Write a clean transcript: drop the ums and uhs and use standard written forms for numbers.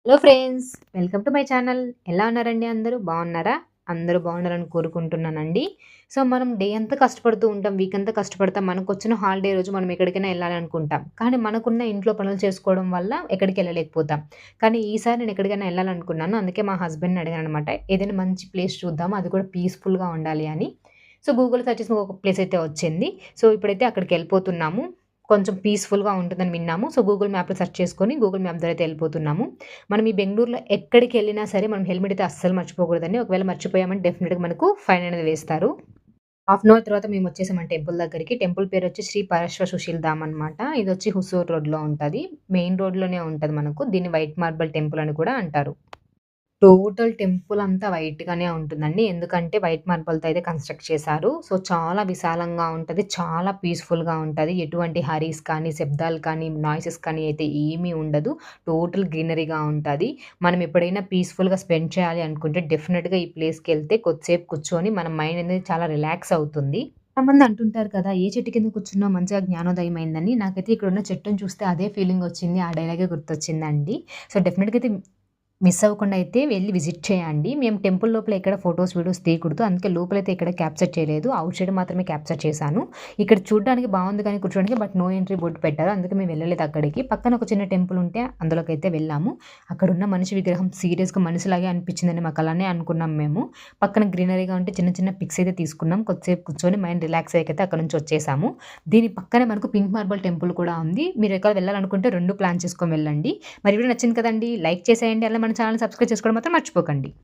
Hello friends, welcome to my channel. ఎలా ఉన్నారండి? అందరూ బాగున్నారా? అందరూ బాగున్నారని కోరుకుంటున్నానండి. సో మనం డే అంతా కష్టపడుతూ ఉంటాం, వీక్ అంతా కష్టపడతాం. మనకొచ్చిన హాలిడే రోజు మనం ఎక్కడికైనా వెళ్ళాలనుకుంటాం. కానీ మనకున్న ఇంట్లో పనులు చేసుకోవడం వల్ల ఎక్కడికి వెళ్ళలేకపోతాం. కానీ ఈసారి నేను ఎక్కడికైనా వెళ్ళాలనుకున్నాను. అందుకే మా హస్బెండ్ని అడిగాననమాట. ఏదైనా మంచి ప్లేస్ చూద్దాం, అది కూడా పీస్ఫుల్గా ఉండాలి అని. సో గూగుల్ సెర్చ్ చేసిన ఒక ప్లేస్ అయితే వచ్చింది. సో ఇప్పుడైతే అక్కడికి వెళ్ళిపోతున్నాము. కొంచెం పీస్ఫుల్గా ఉంటుందని విన్నాము. సో గూగుల్ మ్యాప్లో సెర్చ్ చేసుకొని గూగుల్ మ్యాప్ ద్వారా అయితే వెళ్ళిపోతున్నాము. మనం ఈ బెంగుళూరులో ఎక్కడికెళ్ళినా సరే మనం హెల్మెట్ అయితే అస్సలు మర్చిపోకూడదండి. ఒకవేళ మర్చిపోయామంటే డెఫినిట్‌గా మనకు ఫైన్ అనేది వేస్తారు. హాఫ్ అన్ అవర్ తర్వాత మేమొచ్చేసాం టెంపుల్ దగ్గరికి. టెంపుల్ పేరొచ్చి శ్రీ పరశ్వ సుశీల్ ధామ్ అనమాట. ఇదొచ్చి హుసూర్ రోడ్‌లో ఉంటది. మెయిన్ రోడ్‌లోనే ఉంటది మనకు. దీన్ని వైట్ మార్బల్ టెంపుల్ అని కూడా అంటారు. టోటల్ టెంపుల్ అంతా వైట్‌గానే ఉంటుందండి. ఎందుకంటే వైట్ మార్బల్‌తో అయితే కన్‌స్ట్రక్ట్ చేశారు. సో చాలా విశాలంగా ఉంటది. చాలా పీస్‌ఫుల్‌గా ఉంటది. ఎటువంటి హరీస్ కానీ, శబ్దాలు కానీ, నాయిసెస్ కానీ అయితే ఏమీ ఉండదు. టోటల్ గ్రీనరీగా ఉంటది. మనం ఎప్పుడైనా పీస్‌ఫుల్‌గా స్పెండ్ చేయాలి అనుకుంటే డెఫినిట్‌గా ఈ ప్లేస్‌కెళ్తే కొద్దిసేపు కూర్చొని మన మైండ్ అనేది చాలా రిలాక్స్ అవుతుంది. చాలామంది అంటుంటారు కదా! ఏ చెట్టు కింద కూర్చున్నా మంచిగా జ్ఞానోదయం అయిందని. నాకైతే ఇక్కడున్న చెట్టుని చూస్తే అదే ఫీలింగొచ్చింది. ఆ డైలాగే గుర్తొచ్చిందండి. సో డెఫినిట్‌గా అయితే మిస్ అవ్వకుండా అయితే వెళ్లి విజిట్ చేయండి. మేము టెంపుల్ లోపల ఎక్కడ ఫోటోస్, వీడియోస్ తీయకూడదు. అందుకే లోపలైతే ఎక్కడ క్యాప్చర్ చేయలేదు. ఔట్ సైడ్ మాత్రమే క్యాప్చర్ చేశాను. ఇక్కడ చూడడానికి బావుంది కానీ కూర్చోడానికి బట్ నో ఎంట్రీ బోర్డ్ పెట్టారు. అందుకే మేము వెళ్ళలేదు అక్కడికి. పక్కన ఒక చిన్న టెంపుల్ ఉంటే అందులోకైతే వెళ్ళాము. అక్కడున్న మనిషి విగ్రహం సీరియస్‌గా మనిషిలాగే అనిపించిందండి. మాకు అలానే అనుకున్నాం మేము. పక్కన గ్రీనరీగా ఉంటే చిన్న చిన్న పిక్స్ అయితే తీసుకున్నాం. కొద్దిసేపు కూర్చొని మైండ్ రిలాక్స్ అయ్యాకైతే అక్కడి నుంచి వచ్చేసాము. దీని పక్కనే మనకు పింక్ మార్బల్ టెంపుల్ కూడా ఉంది. మీరు ఎక్కడ వెళ్ళాలనుకుంటే 2 ప్లాన్ చేసుకొని వెళ్ళండి. మరి వీడియో నచ్చింది కదండీ! లైక్ చేసేయండి. అలా మన ఛానెల్‌ని సబ్స్క్రైబ్ చేసుకోవడం మాత్రం మర్చిపోకండి.